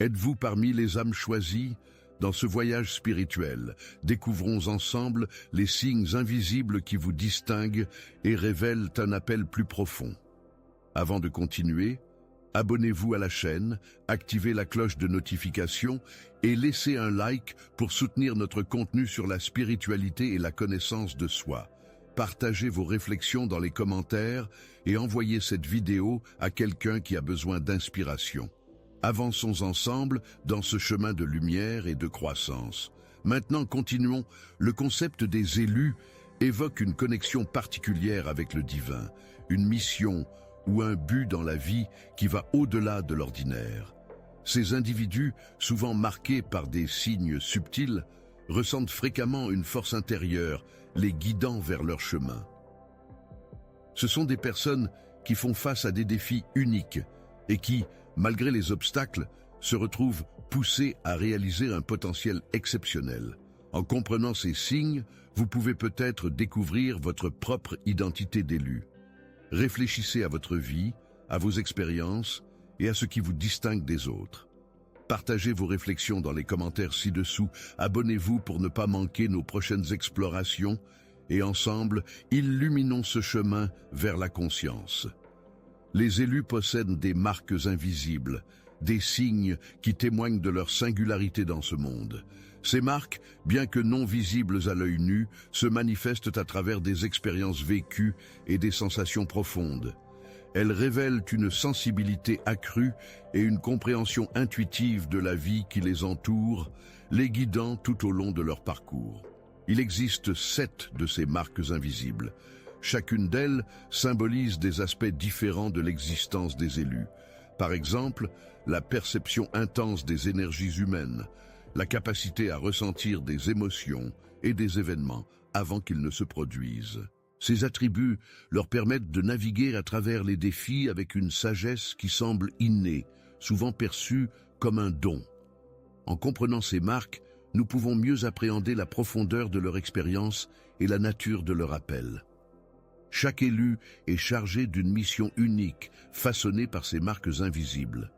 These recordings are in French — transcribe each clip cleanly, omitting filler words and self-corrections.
Êtes-vous parmi les âmes choisies? Dans ce voyage spirituel, découvrons ensemble les signes invisibles qui vous distinguent et révèlent un appel plus profond. Avant de continuer, abonnez-vous à la chaîne, activez la cloche de notification et laissez un like pour soutenir notre contenu sur la spiritualité et la connaissance de soi. Partagez vos réflexions dans les commentaires et envoyez cette vidéo à quelqu'un qui a besoin d'inspiration. Avançons ensemble dans ce chemin de lumière et de croissance. Maintenant, continuons. Le concept des élus évoque une connexion particulière avec le divin, une mission ou un but dans la vie qui va au-delà de l'ordinaire. Ces individus, souvent marqués par des signes subtils, ressentent fréquemment une force intérieure, les guidant vers leur chemin. Ce sont des personnes qui font face à des défis uniques et qui, malgré les obstacles, se retrouvent poussés à réaliser un potentiel exceptionnel. En comprenant ces signes, vous pouvez peut-être découvrir votre propre identité d'élu. Réfléchissez à votre vie, à vos expériences et à ce qui vous distingue des autres. Partagez vos réflexions dans les commentaires ci-dessous. Abonnez-vous pour ne pas manquer nos prochaines explorations et ensemble, illuminons ce chemin vers la conscience. Les élus possèdent des marques invisibles, des signes qui témoignent de leur singularité dans ce monde. Ces marques, bien que non visibles à l'œil nu, se manifestent à travers des expériences vécues et des sensations profondes. Elles révèlent une sensibilité accrue et une compréhension intuitive de la vie qui les entoure, les guidant tout au long de leur parcours. Il existe 7 de ces marques invisibles. Chacune d'elles symbolise des aspects différents de l'existence des élus. Par exemple, la perception intense des énergies humaines, la capacité à ressentir des émotions et des événements avant qu'ils ne se produisent. Ces attributs leur permettent de naviguer à travers les défis avec une sagesse qui semble innée, souvent perçue comme un don. En comprenant ces marques, nous pouvons mieux appréhender la profondeur de leur expérience et la nature de leur appel. Chaque élu est chargé d'une mission unique, façonnée par ces marques invisibles.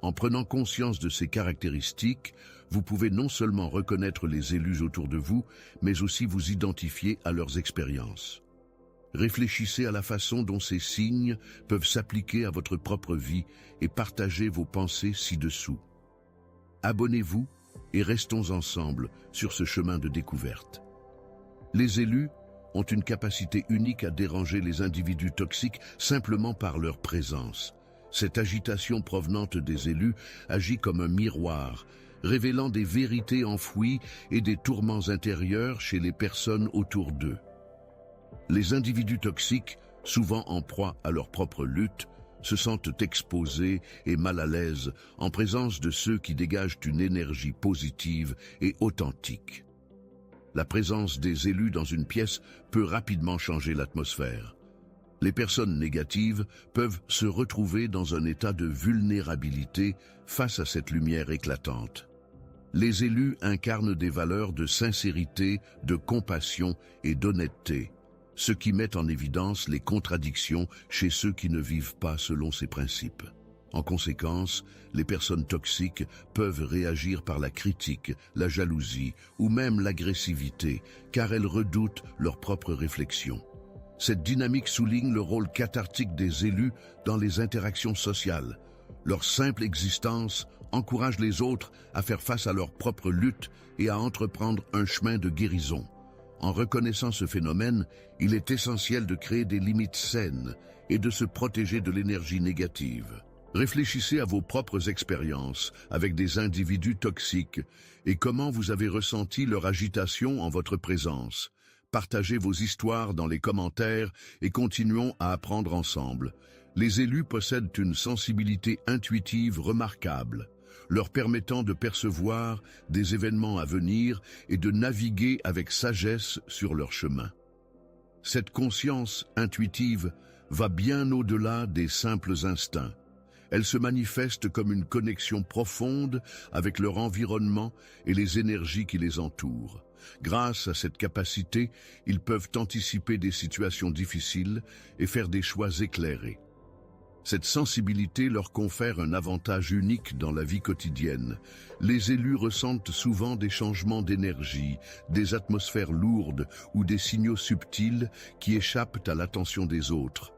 En prenant conscience de ces caractéristiques, vous pouvez non seulement reconnaître les élus autour de vous, mais aussi vous identifier à leurs expériences. Réfléchissez à la façon dont ces signes peuvent s'appliquer à votre propre vie et partagez vos pensées ci-dessous. Abonnez-vous et restons ensemble sur ce chemin de découverte. Les élus ont une capacité unique à déranger les individus toxiques simplement par leur présence. Cette agitation provenante des élus agit comme un miroir, révélant des vérités enfouies et des tourments intérieurs chez les personnes autour d'eux. Les individus toxiques, souvent en proie à leur propre lutte, se sentent exposés et mal à l'aise en présence de ceux qui dégagent une énergie positive et authentique. La présence des élus dans une pièce peut rapidement changer l'atmosphère. Les personnes négatives peuvent se retrouver dans un état de vulnérabilité face à cette lumière éclatante. Les élus incarnent des valeurs de sincérité, de compassion et d'honnêteté, ce qui met en évidence les contradictions chez ceux qui ne vivent pas selon ces principes. En conséquence, les personnes toxiques peuvent réagir par la critique, la jalousie ou même l'agressivité, car elles redoutent leur propre réflexion. Cette dynamique souligne le rôle cathartique des élus dans les interactions sociales. Leur simple existence encourage les autres à faire face à leur propre lutte et à entreprendre un chemin de guérison. En reconnaissant ce phénomène, il est essentiel de créer des limites saines et de se protéger de l'énergie négative. Réfléchissez à vos propres expériences avec des individus toxiques et comment vous avez ressenti leur agitation en votre présence. Partagez vos histoires dans les commentaires et continuons à apprendre ensemble. Les élus possèdent une sensibilité intuitive remarquable, leur permettant de percevoir des événements à venir et de naviguer avec sagesse sur leur chemin. Cette conscience intuitive va bien au-delà des simples instincts. Elle se manifeste comme une connexion profonde avec leur environnement et les énergies qui les entourent. Grâce à cette capacité, ils peuvent anticiper des situations difficiles et faire des choix éclairés. Cette sensibilité leur confère un avantage unique dans la vie quotidienne. Les élus ressentent souvent des changements d'énergie, des atmosphères lourdes ou des signaux subtils qui échappent à l'attention des autres.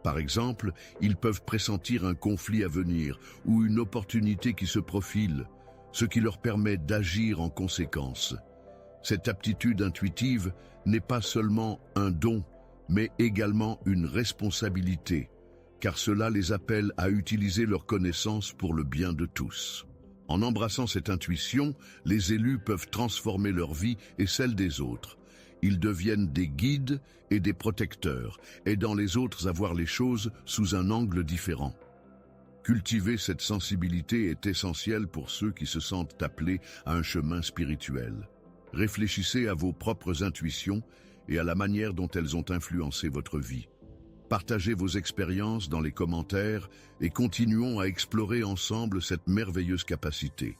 Par exemple, ils peuvent pressentir un conflit à venir ou une opportunité qui se profile, ce qui leur permet d'agir en conséquence. Cette aptitude intuitive n'est pas seulement un don, mais également une responsabilité, car cela les appelle à utiliser leurs connaissances pour le bien de tous. En embrassant cette intuition, les élus peuvent transformer leur vie et celle des autres. Ils deviennent des guides et des protecteurs, aidant les autres à voir les choses sous un angle différent. Cultiver cette sensibilité est essentiel pour ceux qui se sentent appelés à un chemin spirituel. Réfléchissez à vos propres intuitions et à la manière dont elles ont influencé votre vie. Partagez vos expériences dans les commentaires et continuons à explorer ensemble cette merveilleuse capacité.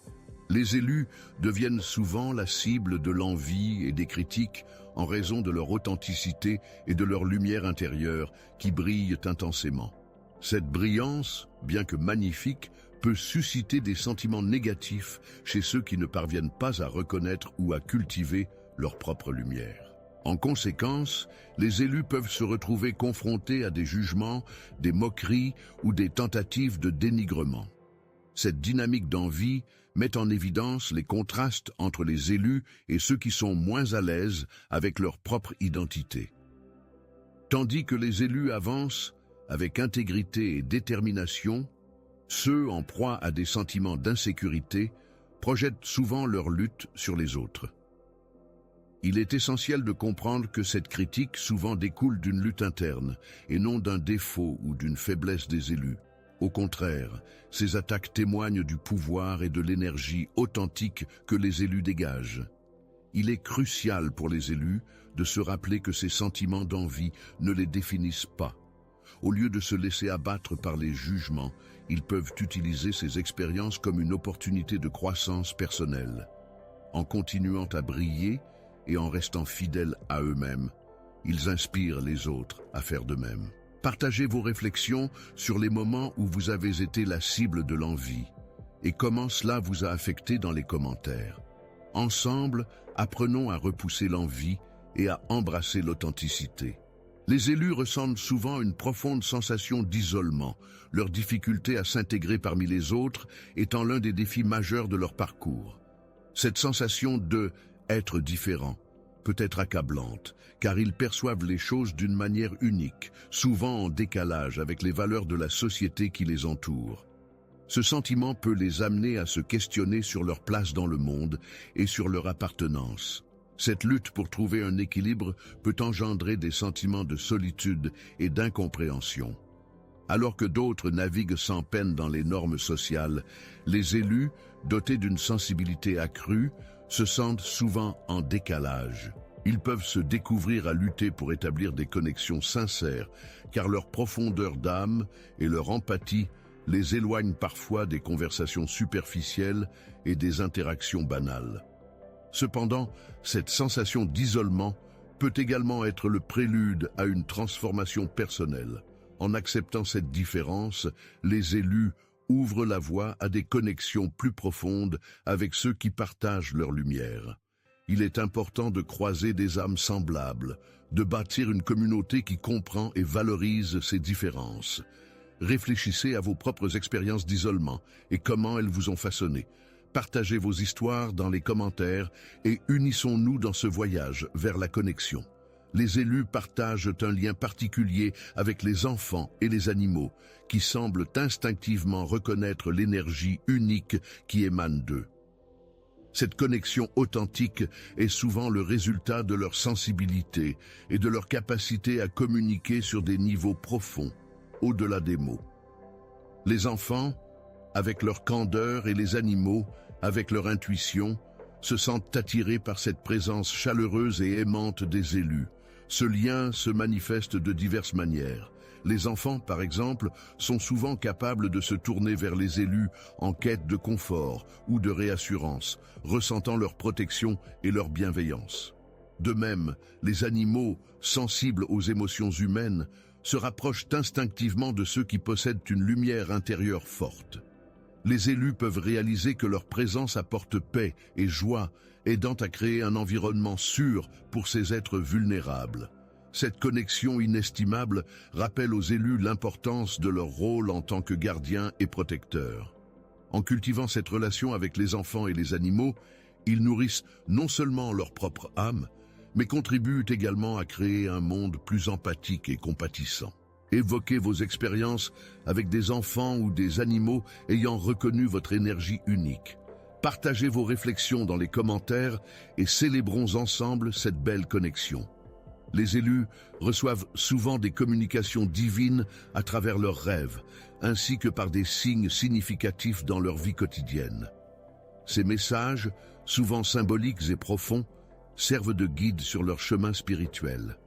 Les élus deviennent souvent la cible de l'envie et des critiques en raison de leur authenticité et de leur lumière intérieure qui brillent intensément. Cette brillance, bien que magnifique, peut susciter des sentiments négatifs chez ceux qui ne parviennent pas à reconnaître ou à cultiver leur propre lumière. En conséquence, les élus peuvent se retrouver confrontés à des jugements, des moqueries ou des tentatives de dénigrement. Cette dynamique d'envie met en évidence les contrastes entre les élus et ceux qui sont moins à l'aise avec leur propre identité. Tandis que les élus avancent avec intégrité et détermination, ceux en proie à des sentiments d'insécurité projettent souvent leur lutte sur les autres. Il est essentiel de comprendre que cette critique souvent découle d'une lutte interne et non d'un défaut ou d'une faiblesse des élus. Au contraire, ces attaques témoignent du pouvoir et de l'énergie authentique que les élus dégagent. Il est crucial pour les élus de se rappeler que ces sentiments d'envie ne les définissent pas. Au lieu de se laisser abattre par les jugements, ils peuvent utiliser ces expériences comme une opportunité de croissance personnelle. En continuant à briller et en restant fidèles à eux-mêmes, ils inspirent les autres à faire de même. Partagez vos réflexions sur les moments où vous avez été la cible de l'envie et comment cela vous a affecté dans les commentaires. Ensemble, apprenons à repousser l'envie et à embrasser l'authenticité. Les élus ressentent souvent une profonde sensation d'isolement, leur difficulté à s'intégrer parmi les autres étant l'un des défis majeurs de leur parcours. Cette sensation de « être différent » peut être accablante, car ils perçoivent les choses d'une manière unique, souvent en décalage avec les valeurs de la société qui les entoure. Ce sentiment peut les amener à se questionner sur leur place dans le monde et sur leur appartenance. Cette lutte pour trouver un équilibre peut engendrer des sentiments de solitude et d'incompréhension. Alors que d'autres naviguent sans peine dans les normes sociales, les élus, dotés d'une sensibilité accrue, se sentent souvent en décalage. Ils peuvent se découvrir à lutter pour établir des connexions sincères, car leur profondeur d'âme et leur empathie les éloignent parfois des conversations superficielles et des interactions banales. Cependant, cette sensation d'isolement peut également être le prélude à une transformation personnelle. En acceptant cette différence, les élus ouvrent la voie à des connexions plus profondes avec ceux qui partagent leur lumière. Il est important de croiser des âmes semblables, de bâtir une communauté qui comprend et valorise ces différences. Réfléchissez à vos propres expériences d'isolement et comment elles vous ont façonné. Partagez vos histoires dans les commentaires et unissons-nous dans ce voyage vers la connexion. Les élus partagent un lien particulier avec les enfants et les animaux, qui semblent instinctivement reconnaître l'énergie unique qui émane d'eux. Cette connexion authentique est souvent le résultat de leur sensibilité et de leur capacité à communiquer sur des niveaux profonds, au-delà des mots. Les enfants, avec leur candeur, et les animaux, avec leur intuition, se sentent attirés par cette présence chaleureuse et aimante des élus. Ce lien se manifeste de diverses manières. Les enfants, par exemple, sont souvent capables de se tourner vers les élus en quête de confort ou de réassurance, ressentant leur protection et leur bienveillance. De même, les animaux, sensibles aux émotions humaines, se rapprochent instinctivement de ceux qui possèdent une lumière intérieure forte. Les élus peuvent réaliser que leur présence apporte paix et joie, aidant à créer un environnement sûr pour ces êtres vulnérables. Cette connexion inestimable rappelle aux élus l'importance de leur rôle en tant que gardiens et protecteurs. En cultivant cette relation avec les enfants et les animaux, ils nourrissent non seulement leur propre âme, mais contribuent également à créer un monde plus empathique et compatissant. Évoquez vos expériences avec des enfants ou des animaux ayant reconnu votre énergie unique. Partagez vos réflexions dans les commentaires et célébrons ensemble cette belle connexion. Les élus reçoivent souvent des communications divines à travers leurs rêves, ainsi que par des signes significatifs dans leur vie quotidienne. Ces messages, souvent symboliques et profonds, servent de guide sur leur chemin spirituel.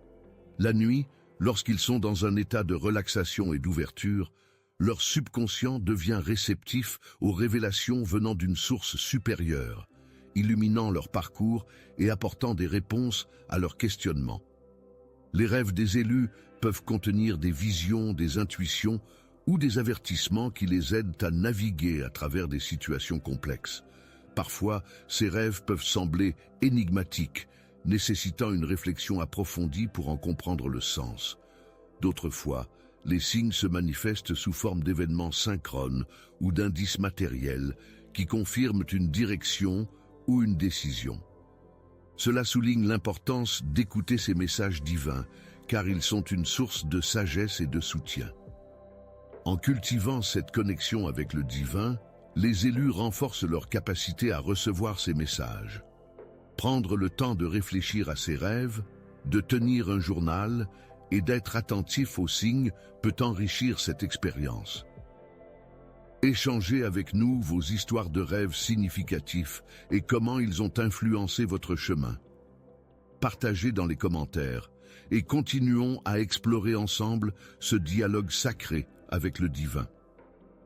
La nuit, lorsqu'ils sont dans un état de relaxation et d'ouverture, leur subconscient devient réceptif aux révélations venant d'une source supérieure, illuminant leur parcours et apportant des réponses à leurs questionnements. Les rêves des élus peuvent contenir des visions, des intuitions ou des avertissements qui les aident à naviguer à travers des situations complexes. Parfois, ces rêves peuvent sembler énigmatiques, nécessitant une réflexion approfondie pour en comprendre le sens. D'autres fois, les signes se manifestent sous forme d'événements synchrones ou d'indices matériels qui confirment une direction ou une décision. Cela souligne l'importance d'écouter ces messages divins, car ils sont une source de sagesse et de soutien. En cultivant cette connexion avec le divin, les élus renforcent leur capacité à recevoir ces messages. Prendre le temps de réfléchir à ses rêves, de tenir un journal et d'être attentif aux signes peut enrichir cette expérience. Échangez avec nous vos histoires de rêves significatifs et comment ils ont influencé votre chemin. Partagez dans les commentaires et continuons à explorer ensemble ce dialogue sacré avec le divin.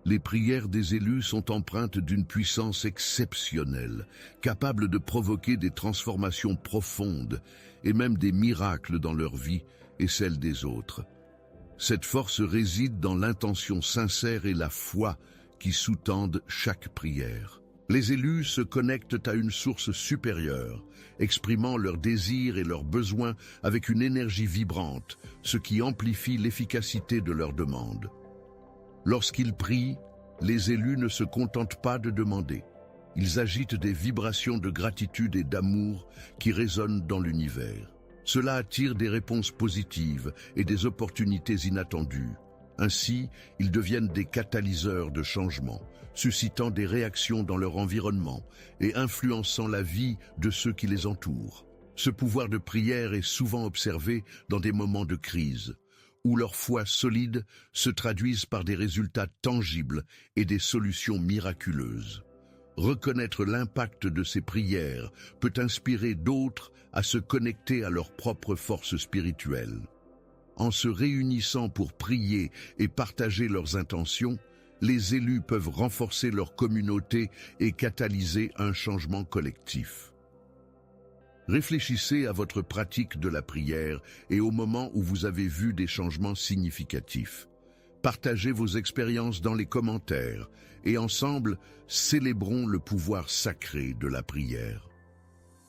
Les prières des élus sont empreintes d'une puissance exceptionnelle, capable de provoquer des transformations profondes et même des miracles dans leur vie et celle des autres. Cette force réside dans l'intention sincère et la foi qui sous-tendent chaque prière. Les élus se connectent à une source supérieure, exprimant leurs désirs et leurs besoins avec une énergie vibrante, ce qui amplifie l'efficacité de leurs demandes. Lorsqu'ils prient, les élus ne se contentent pas de demander. Ils agitent des vibrations de gratitude et d'amour qui résonnent dans l'univers. Cela attire des réponses positives et des opportunités inattendues. Ainsi, ils deviennent des catalyseurs de changement, suscitant des réactions dans leur environnement et influençant la vie de ceux qui les entourent. Ce pouvoir de prière est souvent observé dans des moments de crise, où leur foi solide se traduisent par des résultats tangibles et des solutions miraculeuses. Reconnaître l'impact de ces prières peut inspirer d'autres à se connecter à leur propre force spirituelle. En se réunissant pour prier et partager leurs intentions, les élus peuvent renforcer leur communauté et catalyser un changement collectif. Réfléchissez à votre pratique de la prière et au moment où vous avez vu des changements significatifs. Partagez vos expériences dans les commentaires et ensemble, célébrons le pouvoir sacré de la prière.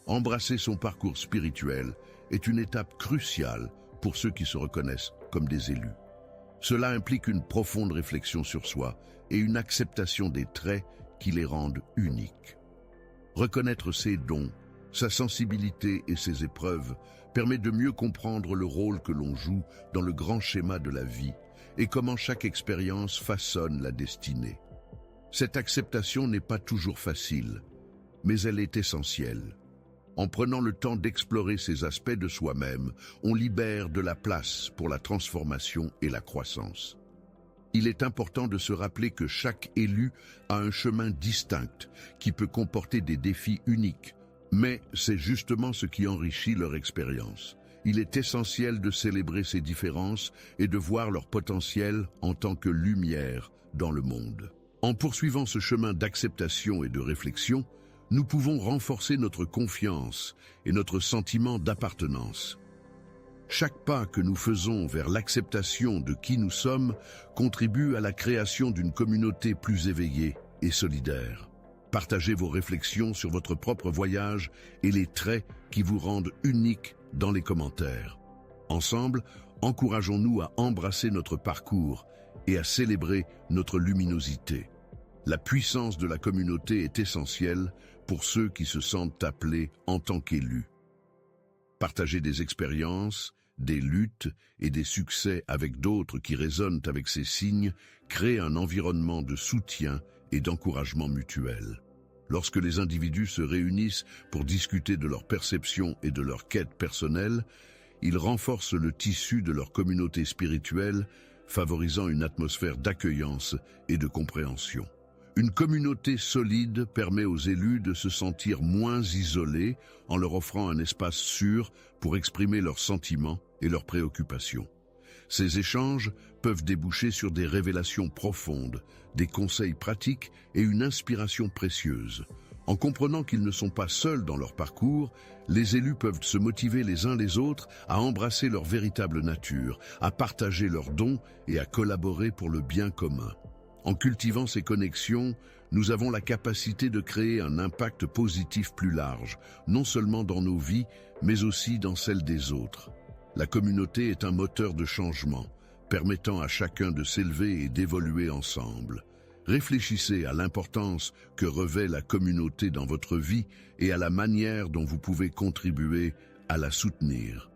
Embrasser son parcours spirituel est une étape cruciale pour ceux qui se reconnaissent comme des élus. Cela implique une profonde réflexion sur soi et une acceptation des traits qui les rendent uniques. Reconnaître ses dons, sa sensibilité et ses épreuves permet de mieux comprendre le rôle que l'on joue dans le grand schéma de la vie et comment chaque expérience façonne la destinée. Cette acceptation n'est pas toujours facile, mais elle est essentielle. En prenant le temps d'explorer ces aspects de soi-même, on libère de la place pour la transformation et la croissance. Il est important de se rappeler que chaque élu a un chemin distinct qui peut comporter des défis uniques, mais c'est justement ce qui enrichit leur expérience. Il est essentiel de célébrer ces différences et de voir leur potentiel en tant que lumière dans le monde. En poursuivant ce chemin d'acceptation et de réflexion, nous pouvons renforcer notre confiance et notre sentiment d'appartenance. Chaque pas que nous faisons vers l'acceptation de qui nous sommes contribue à la création d'une communauté plus éveillée et solidaire. Partagez vos réflexions sur votre propre voyage et les traits qui vous rendent unique dans les commentaires. Ensemble, encourageons-nous à embrasser notre parcours et à célébrer notre luminosité. La puissance de la communauté est essentielle pour ceux qui se sentent appelés en tant qu'élus. Partager des expériences, des luttes et des succès avec d'autres qui résonnent avec ces signes crée un environnement de soutien et d'encouragement mutuel. Lorsque les individus se réunissent pour discuter de leurs perceptions et de leurs quêtes personnelles, ils renforcent le tissu de leur communauté spirituelle, favorisant une atmosphère d'accueillance et de compréhension. Une communauté solide permet aux élus de se sentir moins isolés en leur offrant un espace sûr pour exprimer leurs sentiments et leurs préoccupations. Ces échanges peuvent déboucher sur des révélations profondes, des conseils pratiques et une inspiration précieuse. En comprenant qu'ils ne sont pas seuls dans leur parcours, les élus peuvent se motiver les uns les autres à embrasser leur véritable nature, à partager leurs dons et à collaborer pour le bien commun. En cultivant ces connexions, nous avons la capacité de créer un impact positif plus large, non seulement dans nos vies, mais aussi dans celles des autres. La communauté est un moteur de changement, permettant à chacun de s'élever et d'évoluer ensemble. Réfléchissez à l'importance que revêt la communauté dans votre vie et à la manière dont vous pouvez contribuer à la soutenir.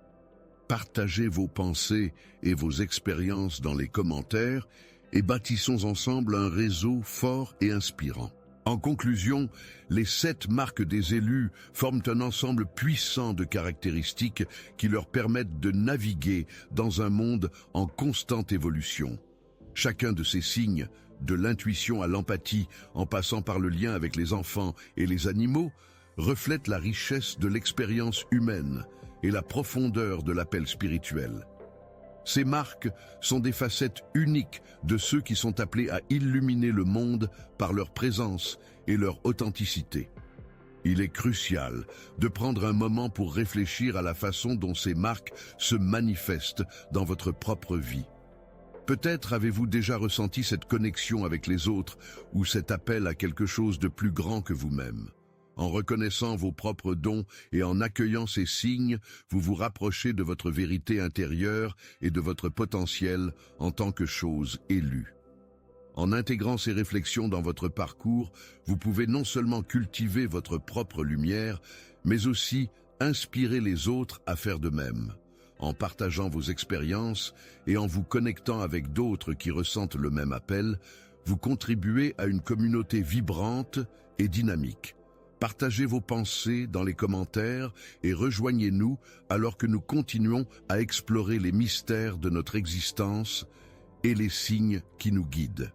Partagez vos pensées et vos expériences dans les commentaires et bâtissons ensemble un réseau fort et inspirant. En conclusion, les 7 marques des élus forment un ensemble puissant de caractéristiques qui leur permettent de naviguer dans un monde en constante évolution. Chacun de ces signes, de l'intuition à l'empathie, en passant par le lien avec les enfants et les animaux, reflète la richesse de l'expérience humaine et la profondeur de l'appel spirituel. Ces marques sont des facettes uniques de ceux qui sont appelés à illuminer le monde par leur présence et leur authenticité. Il est crucial de prendre un moment pour réfléchir à la façon dont ces marques se manifestent dans votre propre vie. Peut-être avez-vous déjà ressenti cette connexion avec les autres ou cet appel à quelque chose de plus grand que vous-même. En reconnaissant vos propres dons et en accueillant ces signes, vous vous rapprochez de votre vérité intérieure et de votre potentiel en tant que chose élue. En intégrant ces réflexions dans votre parcours, vous pouvez non seulement cultiver votre propre lumière, mais aussi inspirer les autres à faire de même. En partageant vos expériences et en vous connectant avec d'autres qui ressentent le même appel, vous contribuez à une communauté vibrante et dynamique. Partagez vos pensées dans les commentaires et rejoignez-nous alors que nous continuons à explorer les mystères de notre existence et les signes qui nous guident.